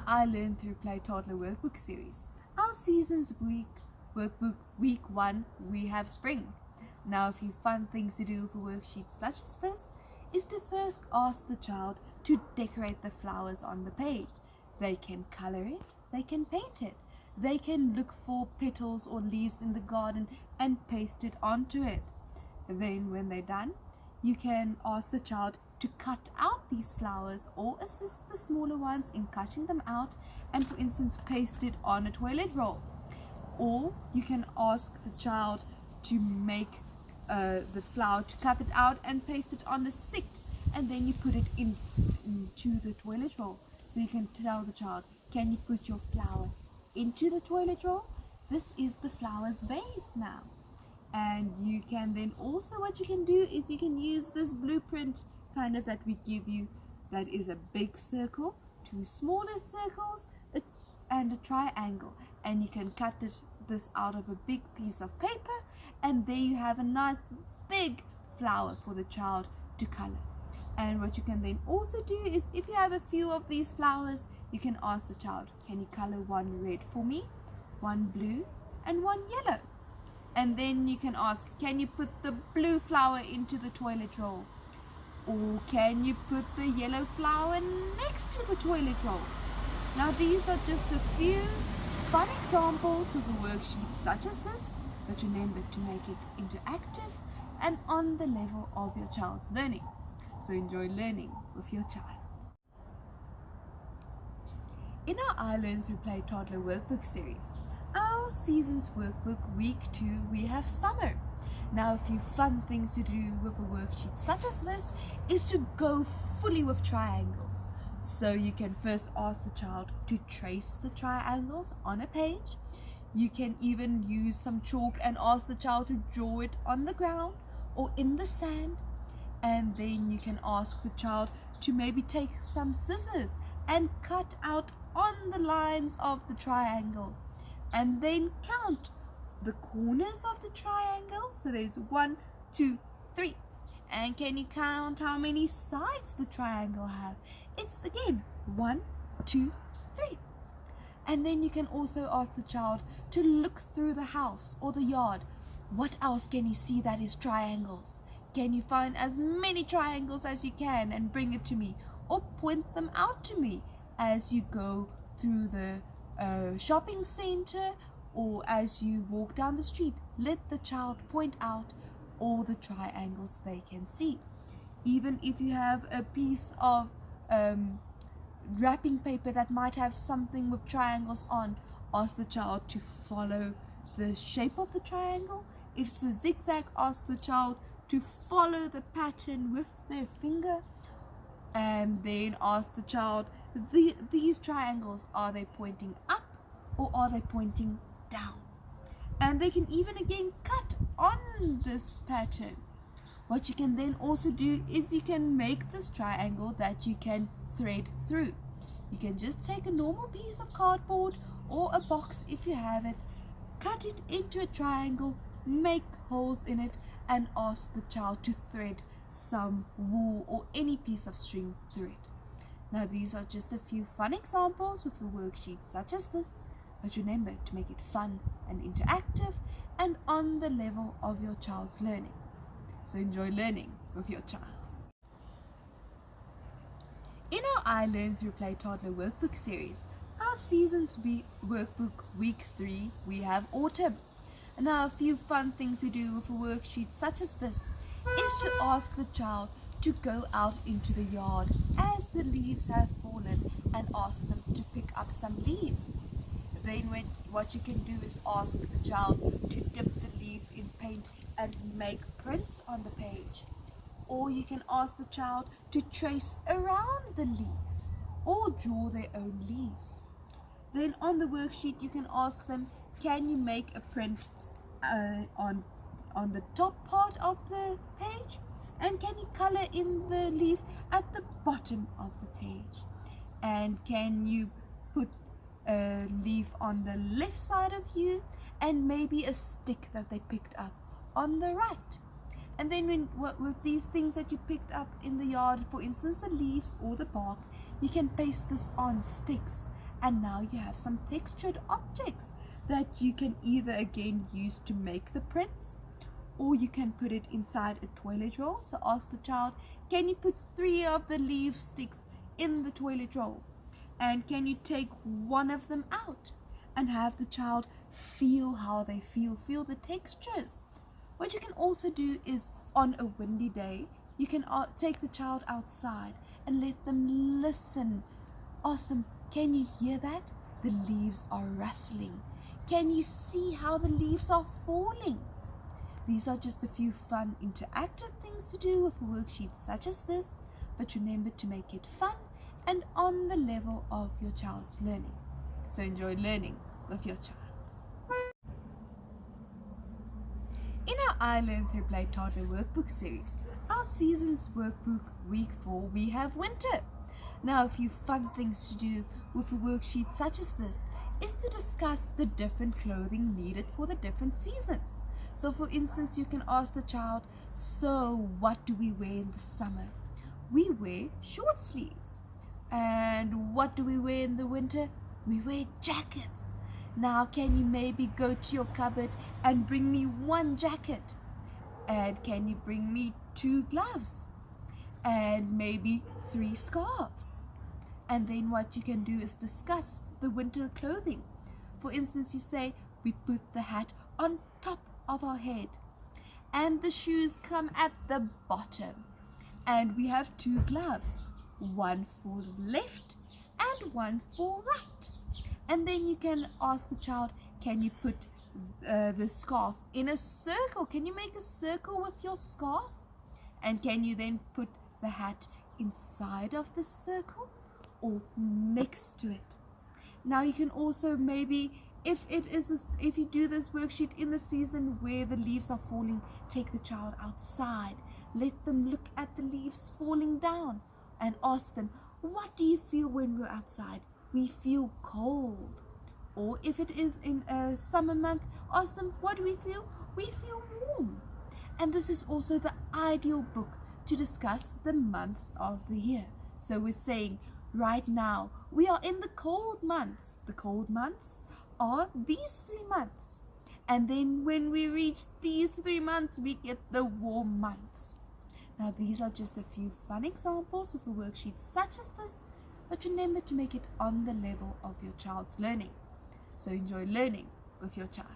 our I Learn Through Play Toddler Workbook series, our season's workbook week 1, we have spring. Now a few fun things to do for worksheets such as this is to first ask the child to decorate the flowers on the page. They can color it, they can paint it, they can look for petals or leaves in the garden and paste it onto it. Then when they're done, you can ask the child to cut out these flowers or assist the smaller ones in cutting them out and, for instance, paste it on a toilet roll. Or you can ask the child to make the flower, to cut it out and paste it on a stick, and then you put it into the toilet roll. So you can tell the child, can you put your flower into the toilet roll? This is the flower's vase now. And you can then also, what you can do is you can use this blueprint kind of that we give you, that is a big circle, 2 smaller circles, and a triangle, and you can cut this out of a big piece of paper, and there you have a nice big flower for the child to color. And what you can then also do is, if you have a few of these flowers, you can ask the child, can you color one red for me, one blue, and one yellow? And then you can ask, can you put the blue flower into the toilet roll? Or can you put the yellow flower next to the toilet roll? Now these are just a few fun examples with a worksheet such as this, but remember to make it interactive and on the level of your child's learning. So enjoy learning with your child. In our I Learn Through Play Toddler Workbook series, our season's workbook week 2, we have summer. Now a few fun things to do with a worksheet such as this is to go fully with triangles. So you can first ask the child to trace the triangles on a page. You can even use some chalk and ask the child to draw it on the ground or in the sand. And then you can ask the child to maybe take some scissors and cut out on the lines of the triangle. And then count the corners of the triangle. So there's 1, 2, 3. And can you count how many sides the triangle have? It's again 1, 2, 3. And then you can also ask the child to look through the house or the yard. What else can you see that is triangles? Can you find as many triangles as you can and bring it to me, or point them out to me as you go through the shopping center, or as you walk down the street? Let the child point out all the triangles they can see. Even if you have a piece of wrapping paper that might have something with triangles on, ask the child to follow the shape of the triangle. If it's a zigzag, ask the child to follow the pattern with their finger, and then ask the child, these triangles, are they pointing up or are they pointing down? And they can even again cut on this pattern. What you can then also do is you can make this triangle that you can thread through. You can just take a normal piece of cardboard or a box if you have it, cut it into a triangle, make holes in it, and ask the child to thread some wool or any piece of string through it. Now these are just a few fun examples with a worksheet such as this, but remember to make it fun and interactive and on the level of your child's learning. So enjoy learning with your child. In our I Learn Through Play Toddler Workbook series, our season's workbook week 3, we have autumn. And now a few fun things to do with a worksheet such as this is to ask the child to go out into the yard as the leaves have fallen and ask them to pick up some leaves. Then what you can do is ask the child to dip the leaf in paint and make prints on the page. Or you can ask the child to trace around the leaf or draw their own leaves. Then on the worksheet you can ask them, can you make a print on the top part of the page, and can you color in the leaf at the bottom of the page, and can you put a leaf on the left side of you and maybe a stick that they picked up on the right. And then with these things that you picked up in the yard, for instance the leaves or the bark, you can paste this on sticks And now you have some textured objects that you can either again use to make the prints, or you can put it inside a toilet roll. So ask the child, can you put 3 of the leaf sticks in the toilet roll? And can you take 1 of them out? And have the child feel how they feel the textures. What you can also do is, on a windy day, you can take the child outside and let them listen. Ask them, can you hear that? The leaves are rustling. Can you see how the leaves are falling? These are just a few fun interactive things to do with a worksheet such as this, but remember to make it fun and on the level of your child's learning. So enjoy learning with your child. In our I Learn Through Play Toddler Workbook series, our season's workbook week 4, we have winter. Now, a few fun things to do with a worksheet such as this is to discuss the different clothing needed for the different seasons. So for instance, you can ask the child, so what do we wear in the summer? We wear short sleeves. And what do we wear in the winter? We wear jackets. Now, can you maybe go to your cupboard and bring me 1 jacket? And can you bring me 2 gloves? And maybe 3 scarves? And then what you can do is discuss the winter clothing. For instance, you say, we put the hat on top of our head, and the shoes come at the bottom, and we have 2 gloves, 1 for left and 1 for right. And then you can ask the child, can you put the scarf in a circle? Can you make a circle with your scarf? And can you then put the hat inside of the circle or next to it? Now you can also maybe, if you do this worksheet in the season where the leaves are falling, take the child outside, let them look at the leaves falling down, and ask them, what do you feel when we're outside? We feel cold. Or if it is in a summer month, ask them, what do we feel? We feel warm. And this is also the ideal book to discuss the months of the year. So we're saying, right now, we are in the cold months. The cold months are these 3 months. And then when we reach these 3 months, we get the warm months. Now, these are just a few fun examples of a worksheet such as this, but remember to make it on the level of your child's learning. So enjoy learning with your child.